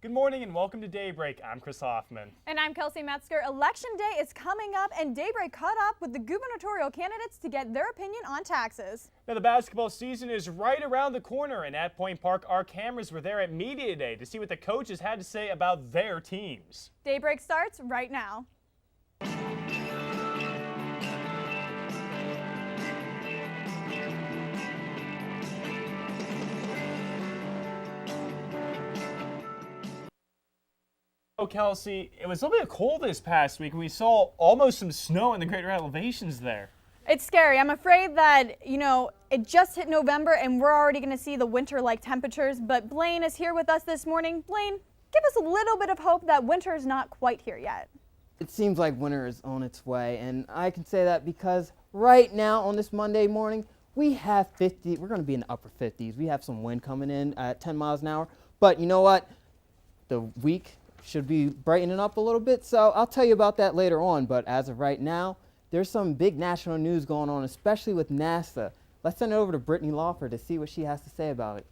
Good morning and welcome to Daybreak. I'm Chris Hoffman. And I'm Kelsey Metzger. Election day is coming up and Daybreak caught up with the gubernatorial candidates to get their opinion on taxes. Now the basketball season is right around the corner, and at Point Park our cameras were there at Media Day to see what the coaches had to say about their teams. Daybreak starts right now. Oh, Kelsey, it was a little bit cold this past week, and we saw almost some snow in the greater elevations there. It's scary. I'm afraid that, it just hit November and we're already going to see the winter-like temperatures, but Blaine is here with us this morning. Blaine, give us a little bit of hope that winter is not quite here yet. It seems like winter is on its way, and I can say that because right now on this Monday morning, we have 50, we're going to be in the upper 50s. We have some wind coming in at 10 miles an hour, but you know what? The week should be brightening up a little bit, so I'll tell you about that later on. But as of right now, there's some big national news going on, especially with NASA. Let's send it over to Brittany Lawford to see what she has to say about it.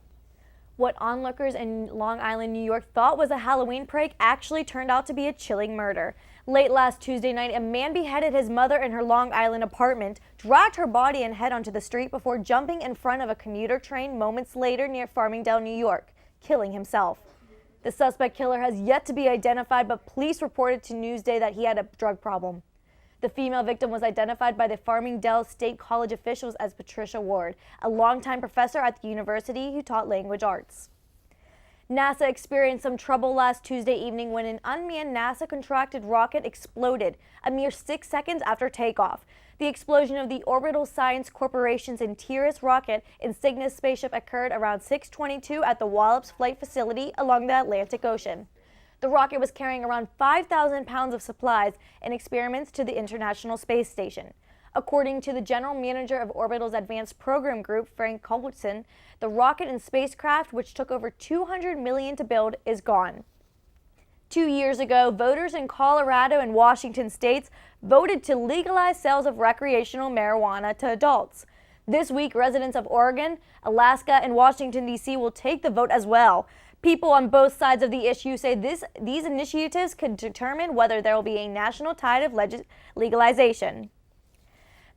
What onlookers in Long Island, New York thought was a Halloween prank actually turned out to be a chilling murder. Late last Tuesday night, a man beheaded his mother in her Long Island apartment, dragged her body and head onto the street before jumping in front of a commuter train moments later near Farmingdale, New York, killing himself. The suspect killer has yet to be identified, but police reported to Newsday that he had a drug problem. The female victim was identified by the Farmingdale State College officials as Patricia Ward, a longtime professor at the university who taught language arts. NASA experienced some trouble last Tuesday evening when an unmanned NASA-contracted rocket exploded a mere 6 seconds after takeoff. The explosion of the Orbital Science Corporation's Antares rocket and Cygnus spaceship occurred around 6:22 at the Wallops Flight Facility along the Atlantic Ocean. The rocket was carrying around 5,000 pounds of supplies and experiments to the International Space Station. According to the general manager of Orbital's Advanced Program Group, Frank Culbertson, the rocket and spacecraft, which took over $200 million to build, is gone. 2 years ago, voters in Colorado and Washington states voted to legalize sales of recreational marijuana to adults. This week, residents of Oregon, Alaska, and Washington, D.C. will take the vote as well. People on both sides of the issue say these initiatives could determine whether there will be a national tide of legalization.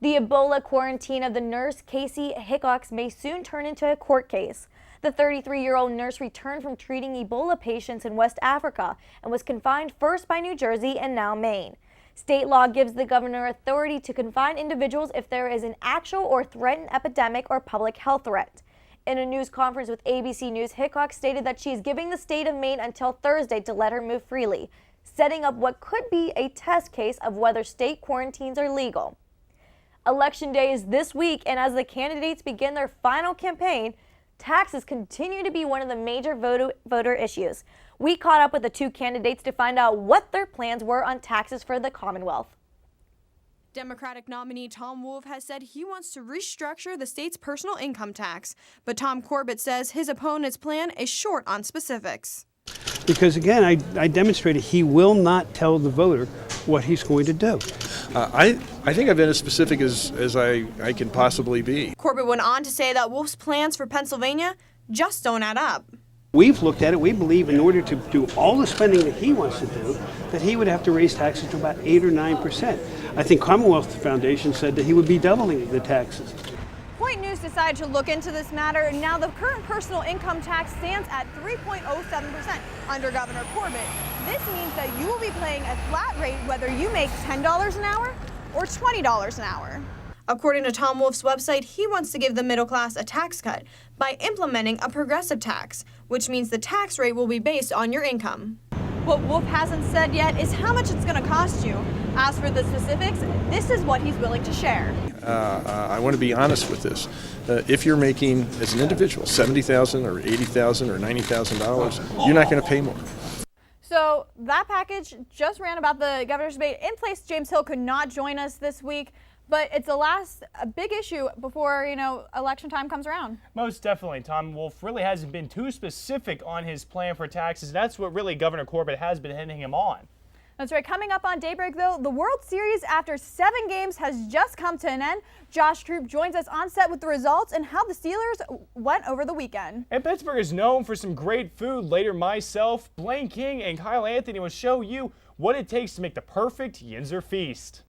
The Ebola quarantine of the nurse Casey Hickox may soon turn into a court case. The 33-year-old nurse returned from treating Ebola patients in West Africa and was confined first by New Jersey and now Maine. State law gives the governor authority to confine individuals if there is an actual or threatened epidemic or public health threat. In a news conference with ABC News, Hickox stated that she is giving the state of Maine until Thursday to let her move freely, setting up what could be a test case of whether state quarantines are legal. Election day is this week, and as the candidates begin their final campaign, taxes continue to be one of the major voter issues. We caught up with the two candidates to find out what their plans were on taxes for the Commonwealth. Democratic nominee Tom Wolf has said he wants to restructure the state's personal income tax, but Tom Corbett says his opponent's plan is short on specifics. Because again, I demonstrated he will not tell the voter what he's going to do. I think I've been as specific as I can possibly be. Corbett went on to say that Wolf's plans for Pennsylvania just don't add up. We've looked at it. We believe in order to do all the spending that he wants to do, that he would have to raise taxes to about 8 or 9%. I think Commonwealth Foundation said that he would be doubling the taxes. Point News decided to look into this matter. Now the current personal income tax stands at 3.07% under Governor Corbett. This means that you will be paying a flat rate whether you make $10 an hour or $20 an hour. According to Tom Wolf's website, he wants to give the middle class a tax cut by implementing a progressive tax, which means the tax rate will be based on your income. What Wolf hasn't said yet is how much it's going to cost you. As for the specifics, this is what he's willing to share. I want to be honest with this. If you're making, as an individual, $70,000 or $80,000 or $90,000, you're not going to pay more. So that package just ran about the governor's debate in place. James Hill could not join us this week, but it's a big issue before, election time comes around. Most definitely. Tom Wolf really hasn't been too specific on his plan for taxes. That's what really Governor Corbett has been hitting him on. That's right. Coming up on Daybreak, though, the World Series after 7 games has just come to an end. Josh Troop joins us on set with the results and how the Steelers went over the weekend. And Pittsburgh is known for some great food. Later, myself, Blaine King, and Kyle Anthony will show you what it takes to make the perfect Yinzer feast.